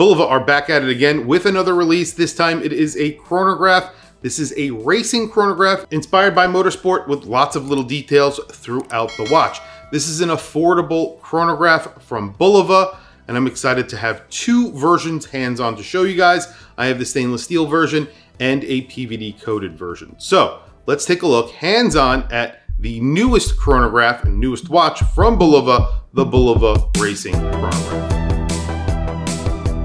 Bulova are back at it again with another release. This time it is a chronograph. This is a racing chronograph inspired by Motorsport with lots of little details throughout the watch. This is an affordable chronograph from Bulova, and I'm excited to have two versions hands-on to show you guys. I have the stainless steel version and a PVD coated version. So let's take a look hands-on at the newest chronograph and newest watch from Bulova, the Bulova Racing Chronograph.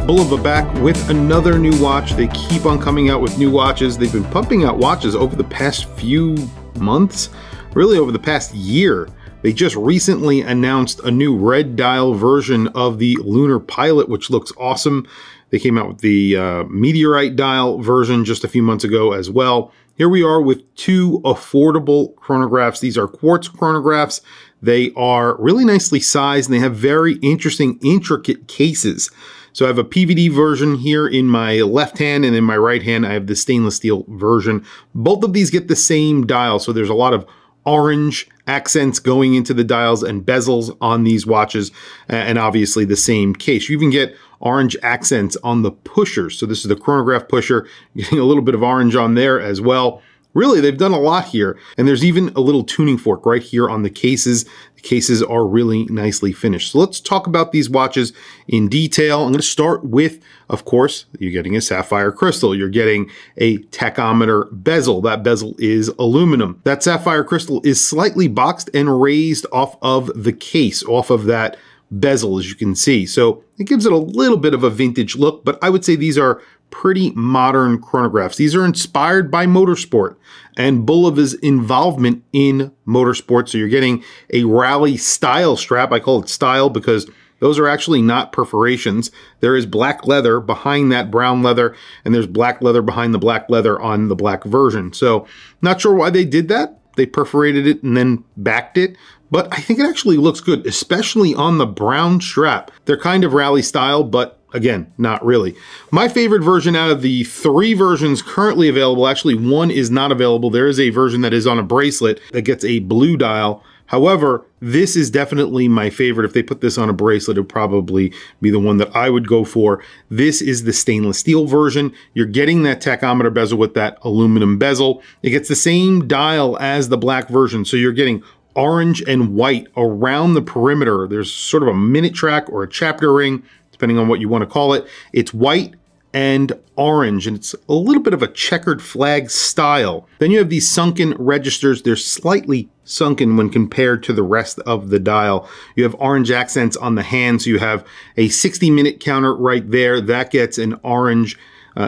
Bulova back with another new watch. They keep on coming out with new watches. They've been pumping out watches over the past few months, really over the past year. They just recently announced a new red dial version of the Lunar Pilot, which looks awesome. They came out with the Meteorite dial version just a few months ago as well. Here we are with two affordable chronographs. These are quartz chronographs. They are really nicely sized and they have very interesting, intricate cases. So I have a PVD version here in my left hand, and in my right hand I have the stainless steel version. Both of these get the same dial, so there's a lot of orange accents going into the dials and bezels on these watches, and obviously the same case. You even get orange accents on the pushers. So this is the chronograph pusher, getting a little bit of orange on there as well. Really, they've done a lot here, and there's even a little tuning fork right here on the cases. The cases are really nicely finished. So let's talk about these watches in detail. I'm going to start with, of course, you're getting a sapphire crystal. You're getting a tachometer bezel. That bezel is aluminum. That sapphire crystal is slightly boxed and raised off of the case, off of that bezel, as you can see. So it gives it a little bit of a vintage look, but I would say these are pretty modern chronographs. These are inspired by Motorsport and Bulova's involvement in Motorsport. So you're getting a rally style strap. I call it style because those are actually not perforations. There is black leather behind that brown leather, and there's black leather behind the black leather on the black version. So not sure why they did that. They perforated it and then backed it, but I think it actually looks good, especially on the brown strap. They're kind of rally style, but again, not really. My favorite version out of the three versions currently available, actually one is not available. There is a version that is on a bracelet that gets a blue dial. However, this is definitely my favorite. If they put this on a bracelet, it would probably be the one that I would go for. This is the stainless steel version. You're getting that tachometer bezel with that aluminum bezel. It gets the same dial as the black version, so you're getting orange and white around the perimeter. There's sort of a minute track or a chapter ring, depending on what you want to call it. It's white and orange, and it's a little bit of a checkered flag style. Then you have these sunken registers. They're slightly sunken when compared to the rest of the dial. You have orange accents on the hand, so you have a 60-minute counter right there. That gets an orange,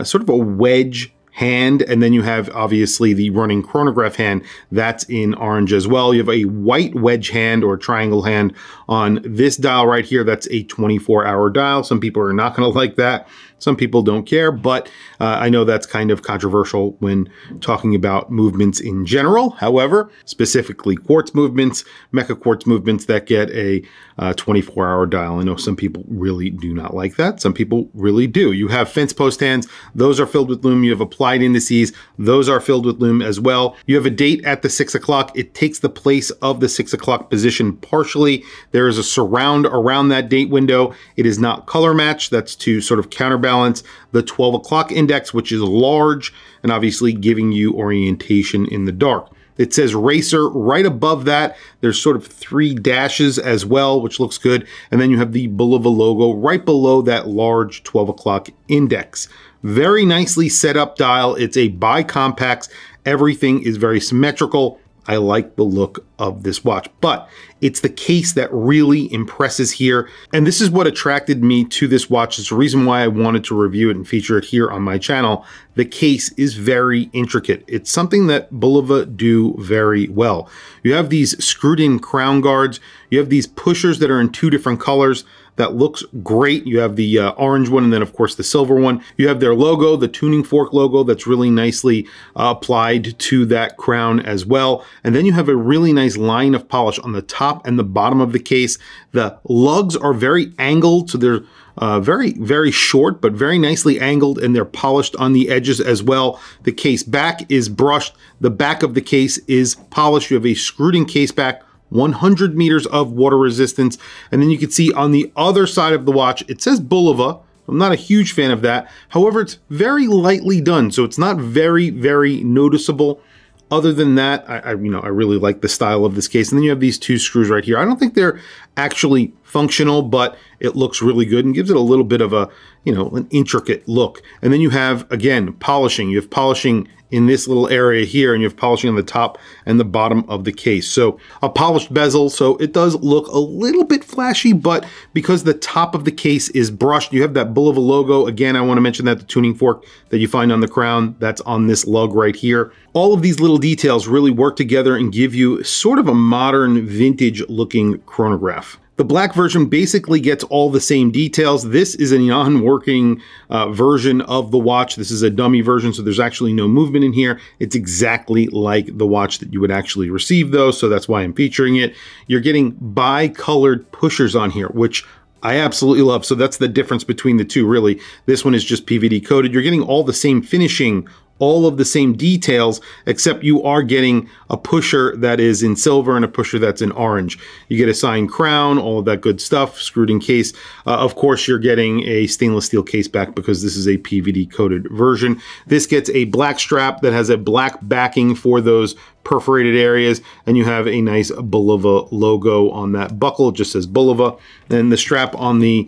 sort of a wedge hand, and then you have obviously the running chronograph hand that's in orange as well. You have a white wedge hand or triangle hand on this dial right here. That's a 24-hour dial. Some people are not going to like that. Some people don't care, but I know that's kind of controversial when talking about movements in general. However, specifically quartz movements, mecha quartz movements that get a 24-hour dial. I know some people really do not like that. Some people really do. You have fence post hands. Those are filled with lume. You have applied indices. Those are filled with lume as well. You have a date at the 6 o'clock. It takes the place of the 6 o'clock position partially. There is a surround around that date window. It is not color matched. That's to sort of counterbalance the 12 o'clock index, which is large and obviously giving you orientation in the dark. It says racer right above that. There's sort of 3 dashes as well, which looks good. And then you have the Bulova logo right below that large 12 o'clock index. Very nicely set up dial. It's a bi-compax. Everything is very symmetrical. I like the look of this watch, but it's the case that really impresses here. And this is what attracted me to this watch. It's the reason why I wanted to review it and feature it here on my channel. The case is very intricate. It's something that Bulova do very well. You have these screwed in crown guards. You have these pushers that are in 2 different colors. That looks great. You have the orange one and then of course the silver one. You have their logo, the tuning fork logo that's really nicely applied to that crown as well. And then you have a really nice line of polish on the top and the bottom of the case. The lugs are very angled, so they're very, very short, but very nicely angled, and they're polished on the edges as well. The case back is brushed. The back of the case is polished. You have a screwed in case back, 100 meters of water resistance. And then you can see on the other side of the watch, it says Bulova, I'm not a huge fan of that. However, it's very lightly done, so it's not very, very noticeable. Other than that, I really like the style of this case. And then you have these two screws right here. I don't think they're actually functional, but it looks really good and gives it a little bit of a, an intricate look. And then you have, again, polishing. You have polishing in this little area here, and you have polishing on the top and the bottom of the case. So a polished bezel, so it does look a little bit flashy, but because the top of the case is brushed, you have that Bulova logo. Again, I want to mention that the tuning fork that you find on the crown, that's on this lug right here. All of these little details really work together and give you sort of a modern, vintage looking chronograph. The black version basically gets all the same details. This is a non-working version of the watch. This is a dummy version, so there's actually no movement in here. It's exactly like the watch that you would actually receive though, so that's why I'm featuring it. You're getting bi-colored pushers on here, which I absolutely love. So that's the difference between the two, really. This one is just PVD coated. You're getting all the same finishing, all of the same details, except you are getting a pusher that is in silver and a pusher that's in orange. You get a signed crown, all of that good stuff, screwed in case. Of course, you're getting a stainless steel case back because this is a PVD coated version. This gets a black strap that has a black backing for those perforated areas, and you have a nice Bulova logo on that buckle. It just says Bulova. And the strap on the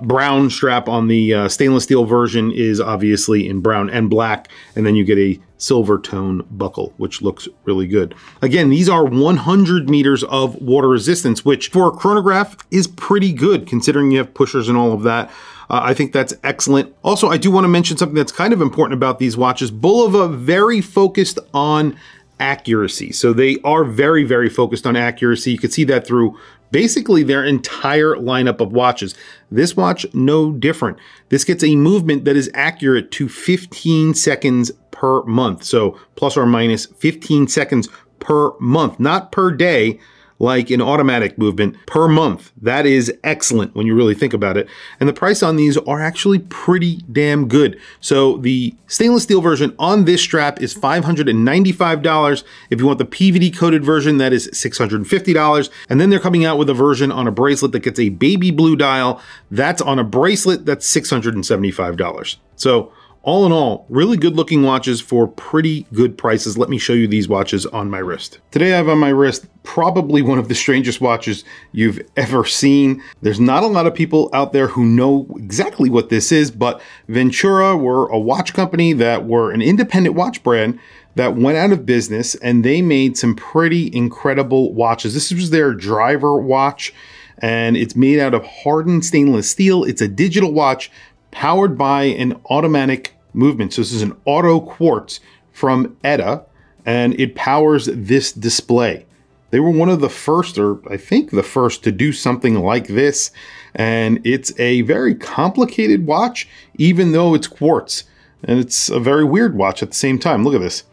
brown strap on the stainless steel version is obviously in brown and black, and then you get a silver tone buckle, which looks really good. Again, these are 100 meters of water resistance, which for a chronograph is pretty good considering you have pushers and all of that. I think that's excellent. Also, I do want to mention something that's kind of important about these watches. Bulova very focused on accuracy. So they are very, very focused on accuracy. You can see that through basically their entire lineup of watches. This watch, no different. This gets a movement that is accurate to 15 seconds per month. So plus or minus 15 seconds per month, not per day, like an automatic movement, per month. That is excellent when you really think about it. And the price on these are actually pretty damn good. So the stainless steel version on this strap is $595. If you want the PVD coated version, that is $650. And then they're coming out with a version on a bracelet that gets a baby blue dial. That's on a bracelet, that's $675. So all in all, really good looking watches for pretty good prices. Let me show you these watches on my wrist. Today I have on my wrist probably one of the strangest watches you've ever seen. There's not a lot of people out there who know exactly what this is, but Ventura were a watch company that were an independent watch brand that went out of business, and they made some pretty incredible watches. This was their driver watch, and it's made out of hardened stainless steel. It's a digital watch powered by an automatic movement. So this is an auto quartz from ETA, and it powers this display. They were one of the first, or I think the first, to do something like this. And it's a very complicated watch, even though it's quartz. And it's a very weird watch at the same time. Look at this.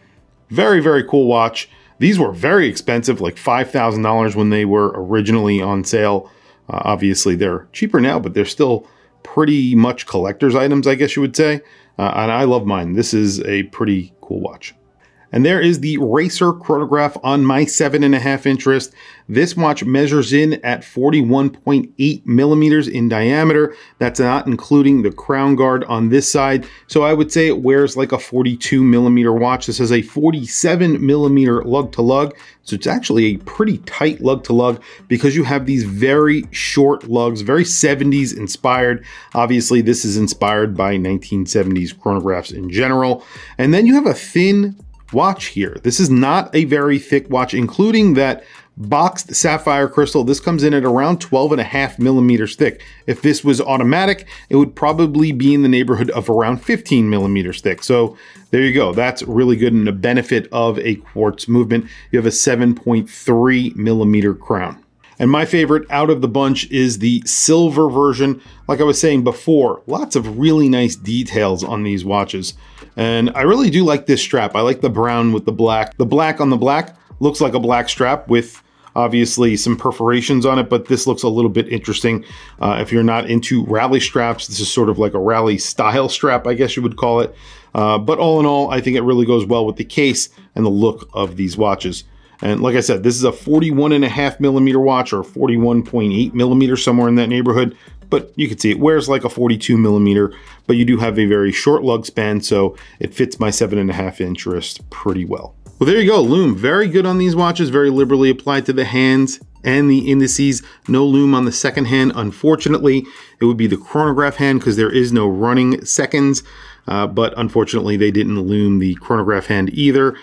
Very, very cool watch. These were very expensive, like $5,000 when they were originally on sale. Obviously, they're cheaper now, but they're still pretty much collector's items, I guess you would say. And I love mine. This is a pretty cool watch. And there is the Racer chronograph on my 7.5 inch wrist. This watch measures in at 41.8 millimeters in diameter. That's not including the crown guard on this side. So I would say it wears like a 42 millimeter watch. This has a 47 millimeter lug to lug. So it's actually a pretty tight lug to lug because you have these very short lugs, very 70s inspired. Obviously, this is inspired by 1970s chronographs in general. And then you have a thin watch here. This is not a very thick watch, including that boxed sapphire crystal. This comes in at around 12.5 millimeters thick. If this was automatic, it would probably be in the neighborhood of around 15 millimeters thick. So there you go. That's really good and a benefit of a quartz movement. You have a 7.3 millimeter crown. And my favorite out of the bunch is the silver version. Like I was saying before, lots of really nice details on these watches. And I really do like this strap. I like the brown with the black. The black on the black looks like a black strap with obviously some perforations on it, but this looks a little bit interesting. If you're not into rally straps, this is sort of like a rally style strap, I guess you would call it. But all in all, I think it really goes well with the case and the look of these watches. And like I said, this is a 41.5 millimeter watch or 41.8 millimeters, somewhere in that neighborhood. but you can see it wears like a 42 millimeter, but you do have a very short lug span, so it fits my 7.5 inch wrist pretty well. Well, there you go, lume. Very good on these watches, very liberally applied to the hands and the indices. No lume on the second hand, unfortunately. It would be the chronograph hand because there is no running seconds, but unfortunately they didn't lume the chronograph hand either,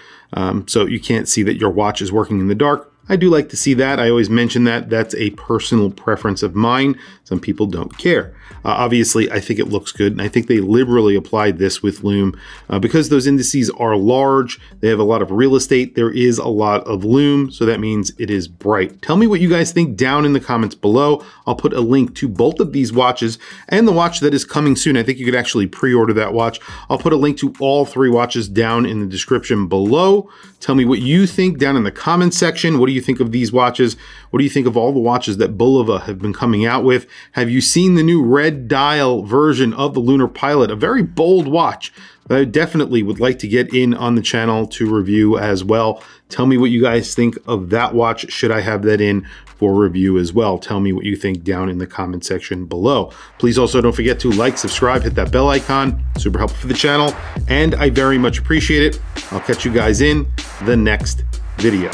so you can't see that your watch is working in the dark. I do like to see that. I always mention that. That's a personal preference of mine. Some people don't care. Obviously, I think it looks good, and I think they liberally applied this with lume because those indices are large. They have a lot of real estate. There is a lot of lume, so that means it is bright. Tell me what you guys think down in the comments below. I'll put a link to both of these watches and the watch that is coming soon. I think you could actually pre-order that watch. I'll put a link to all 3 watches down in the description below. Tell me what you think down in the comments section. What do you think of these watches? What do you think of all the watches that Bulova have been coming out with? Have you seen the new red dial version of the Lunar Pilot? A very bold watch that I definitely would like to get in on the channel to review as well. Tell me what you guys think of that watch. Should I have that in for review as well? Tell me what you think down in the comment section below. Please also don't forget to like, subscribe, hit that bell icon. Super helpful for the channel, and I very much appreciate it. I'll catch you guys in the next video.